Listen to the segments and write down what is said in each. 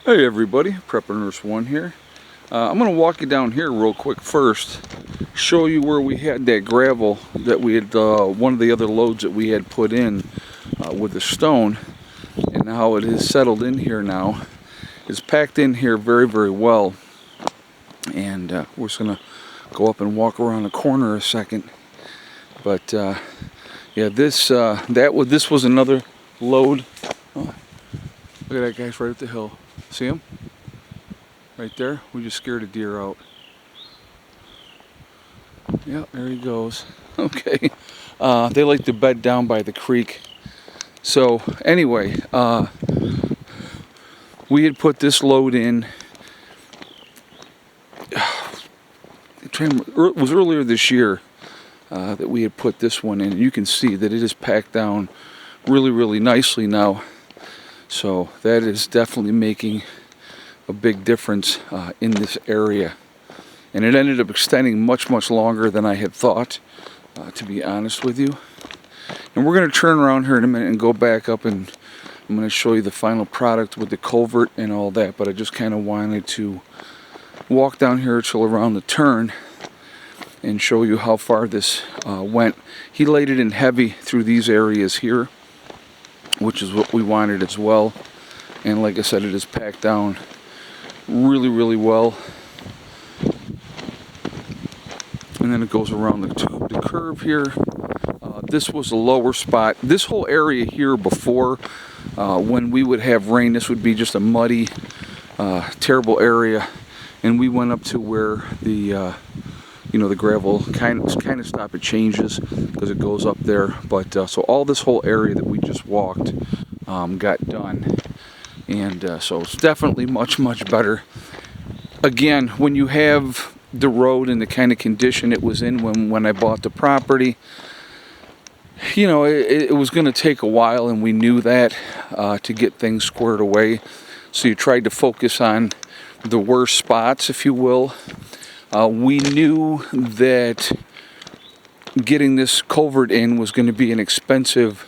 Hey everybody, Prepper Nurse 1 here. I'm going to walk you down here real quick first, show you where we had that gravel that we had, one of the other loads that we had put in with the stone, and how it is settled in here now. It's packed in here very, very well, and we're just going to go up and walk around the corner a second. But yeah, this was another load. Oh, look at that, guys, right at the hill. See him? Right there? We just scared a deer out. Yeah, there he goes. Okay. They like to bed down by the creek. So, anyway, we had put this load in. It was earlier this year that we had put this one in. You can see that it is packed down really, really nicely now. So that is definitely making a big difference in this area. And it ended up extending much, much longer than I had thought, to be honest with you. And we're going to turn around here in a minute and go back up, and I'm going to show you the final product with the culvert and all that. But I just kind of wanted to walk down here till around the turn and show you how far this went. He laid it in heavy through these areas here, which is what we wanted as well. And like I said, it is packed down really, really well. And then it goes around the curve here. This was a lower spot. This whole area here before, when we would have rain, this would be just a muddy, terrible area. And we went up to where the the gravel kind of stop. It changes because it goes up there. But so all this whole area that we just walked got done, and so it's definitely much, much better. Again, when you have the road in the kind of condition it was in when I bought the property, it was going to take a while, and we knew that to get things squared away. So you tried to focus on the worst spots, if you will. We knew that getting this culvert in was going to be an expensive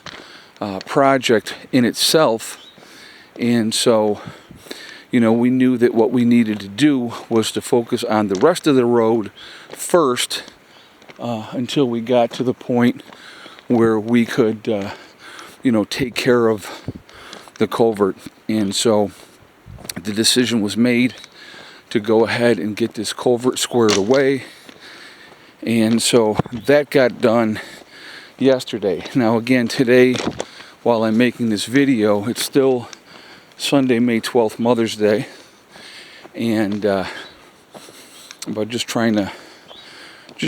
project in itself, and so we knew that what we needed to do was to focus on the rest of the road first until we got to the point where we could take care of the culvert. And so the decision was made to go ahead and get this culvert squared away, and so that got done yesterday. Now again, today, while I'm making this video, it's still Sunday, May 12th, Mother's Day, and but just trying to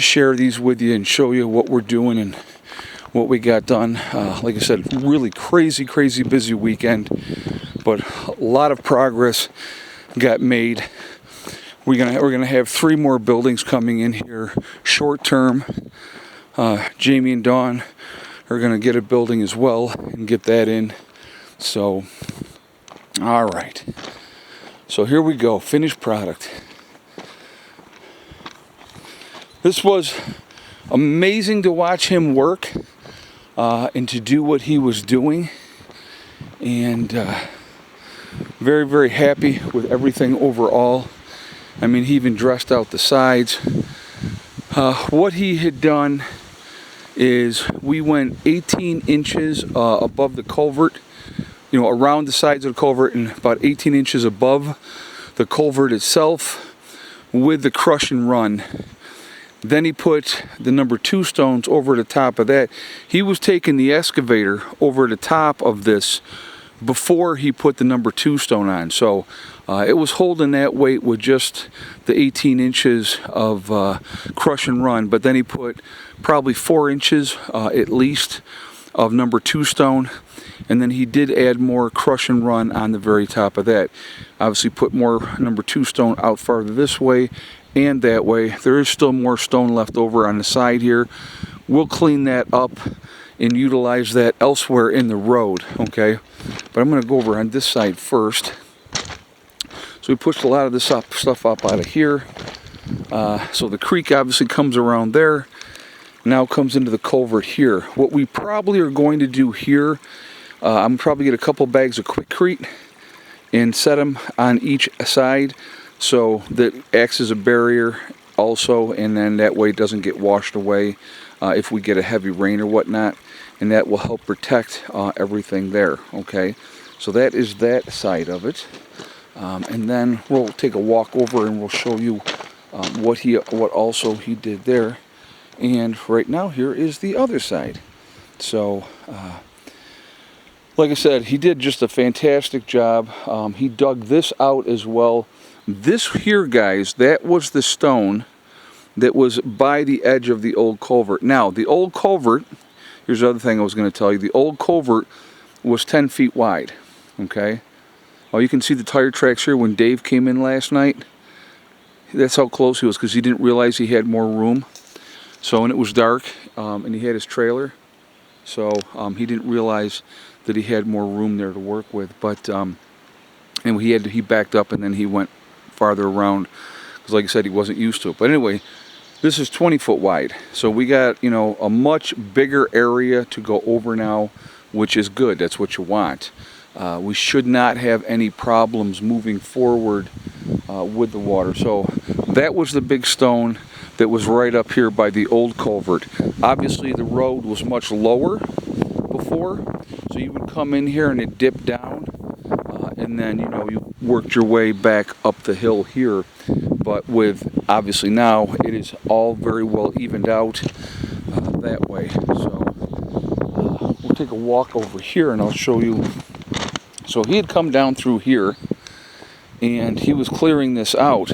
share these with you and show you what we're doing and what we got done. Like I said, really crazy busy weekend, but a lot of progress got made. We're gonna have 3 more buildings coming in here short term. Jamie and Dawn are gonna get a building as well and get that in. So, all right. So here we go, finished product. This was amazing to watch him work and to do what he was doing, and very, very happy with everything overall. I mean, he even dressed out the sides. What he had done is we went 18 inches above the culvert, around the sides of the culvert, and about 18 inches above the culvert itself with the crush and run. Then he put the number 2 stones over the top of that. He was taking the excavator over the top of this before he put the number 2 stone on. So it was holding that weight with just the 18 inches of crush and run, but then he put probably 4 inches at least of number 2 stone, and then he did add more crush and run on the very top of that. Obviously put more number 2 stone out farther this way and that way. There is still more stone left over on the side here. We'll clean that up and utilize that elsewhere in the road, okay? But I'm going to go over on this side first. So we pushed a lot of this stuff up out of here. So the creek obviously comes around there, now comes into the culvert here. What we probably are going to do here, I'm probably get a couple bags of Quikrete and set them on each side so that acts as a barrier also, and then that way it doesn't get washed away if we get a heavy rain or whatnot, and that will help protect everything there. Okay, so that is that side of it, and then we'll take a walk over and we'll show you what also he did there. And right now here is the other side. So like I said, he did just a fantastic job. He dug this out as well. This here, guys, that was the stone that was by the edge of the old culvert. Now, the old culvert, here's the other thing I was going to tell you. The old culvert was 10 feet wide, okay? Oh, you can see the tire tracks here when Dave came in last night. That's how close he was, because he didn't realize he had more room. So, and it was dark, and he had his trailer. So, he didn't realize that he had more room there to work with. But, and he backed up and then he went farther around, because like I said, he wasn't used to it. But anyway, this is 20 foot wide, so we got, you know, a much bigger area to go over now, which is good. That's what you want. We should not have any problems moving forward with the water. So that was the big stone that was right up here by the old culvert. Obviously the road was much lower before, so you would come in here and it dipped down, and then, you know, you worked your way back up the hill here. But with, obviously now, it is all very well evened out that way. So we'll take a walk over here and I'll show you. So he had come down through here and he was clearing this out.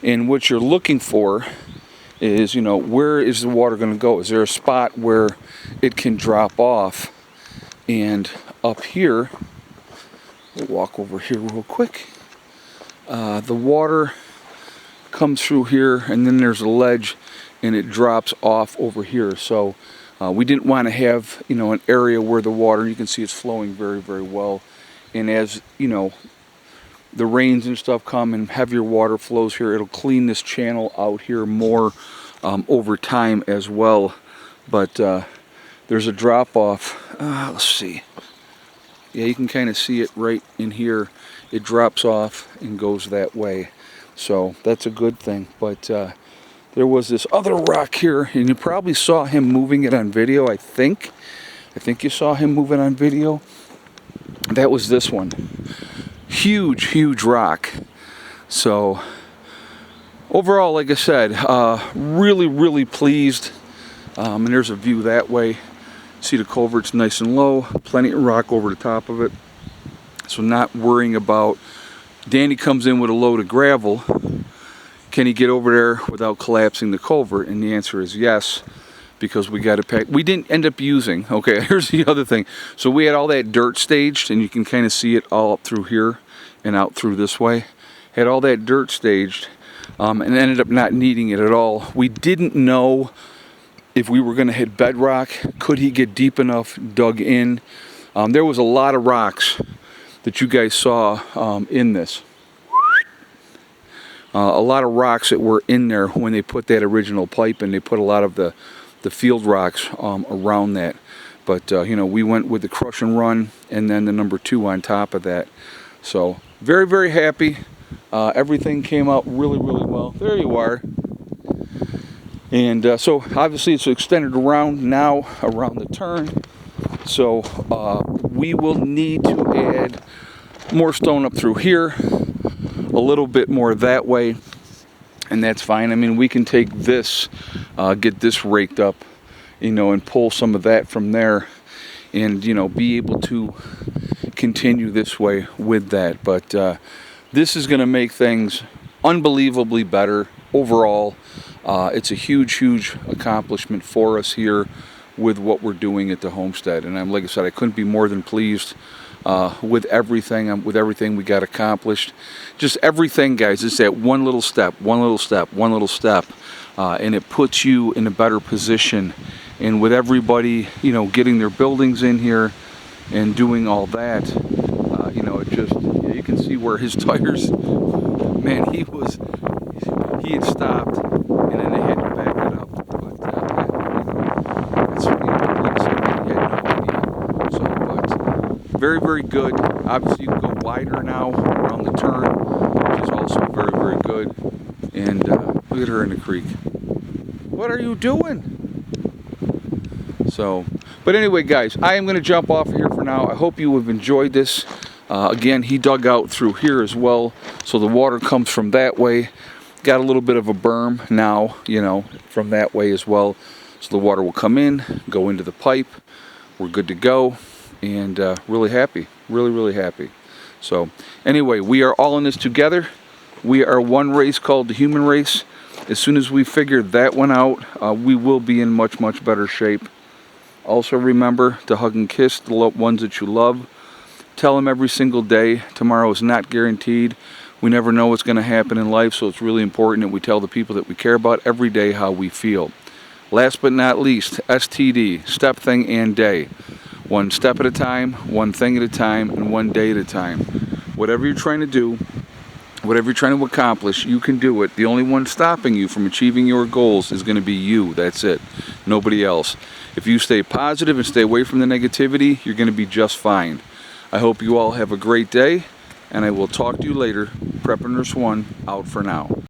And what you're looking for is, you know, where is the water going to go? Is there a spot where it can drop off? And up here, we'll walk over here real quick. The water comes through here, and then there's a ledge, and it drops off over here. So we didn't want to have, you know, an area where the water, you can see it's flowing very, very well. And as, you know, the rains and stuff come and heavier water flows here, it'll clean this channel out here more over time as well. But there's a drop off. Let's see. Yeah, you can kind of see it right in here. It drops off and goes that way. So that's a good thing. But there was this other rock here, and you probably saw him moving it on video, I think. I think you saw him moving on video. That was this one. Huge, huge rock. So overall, like I said, really, really pleased. And there's a view that way. See the culvert's nice and low. Plenty of rock over the top of it. So not worrying about, Danny comes in with a load of gravel. Can he get over there without collapsing the culvert? And the answer is yes, because we got to pack. We didn't end up using, okay, here's the other thing. So we had all that dirt staged, and you can kind of see it all up through here and out through this way. Had all that dirt staged, and ended up not needing it at all. We didn't know if we were going to hit bedrock. Could he get deep enough dug in? There was a lot of rocks that you guys saw in this. A lot of rocks that were in there when they put that original pipe in. They put a lot of the field rocks around that. But, you know, we went with the crush and run and then the number 2 on top of that. So, very, very happy. Everything came out really, really well. There you are. And so, obviously, it's extended around now, around the turn. So, we will need to add more stone up through here, a little bit more that way, and that's fine. I mean, we can take this, get this raked up, you know, and pull some of that from there, and, you know, be able to continue this way with that. But this is going to make things unbelievably better overall. It's a huge, huge accomplishment for us here with what we're doing at the homestead, and like I said, I couldn't be more than pleased with everything we got accomplished. Just everything, guys. It's that one little step, one little step, one little step, and it puts you in a better position. And with everybody, you know, getting their buildings in here and doing all that, you know, it just, you can see where his tires, man, he had stopped, and then they had to back it up. But it's, you know, like I said, he had no idea. So, but very, very good. Obviously, you can go wider now around the turn, which is also very, very good. And look at her in the creek. What are you doing? So, but anyway, guys, I am going to jump off here for now. I hope you have enjoyed this. Again, he dug out through here as well, so the water comes from that way. Got a little bit of a berm now, you know, from that way as well. So the water will come in, go into the pipe. We're good to go, and really happy, really happy. So anyway, we are all in this together. We are one race called the human race. As soon as we figure that one out, we will be in much better shape. Also remember to hug and kiss the ones that you love. Tell them every single day, tomorrow is not guaranteed. We never know what's going to happen in life, so it's really important that we tell the people that we care about every day how we feel. Last but not least, STD, step, thing, and day. One step at a time, one thing at a time, and one day at a time. Whatever you're trying to do, whatever you're trying to accomplish, you can do it. The only one stopping you from achieving your goals is going to be you. That's it. Nobody else. If you stay positive and stay away from the negativity, you're going to be just fine. I hope you all have a great day, and I will talk to you later. Prep Nurse 1 out for now.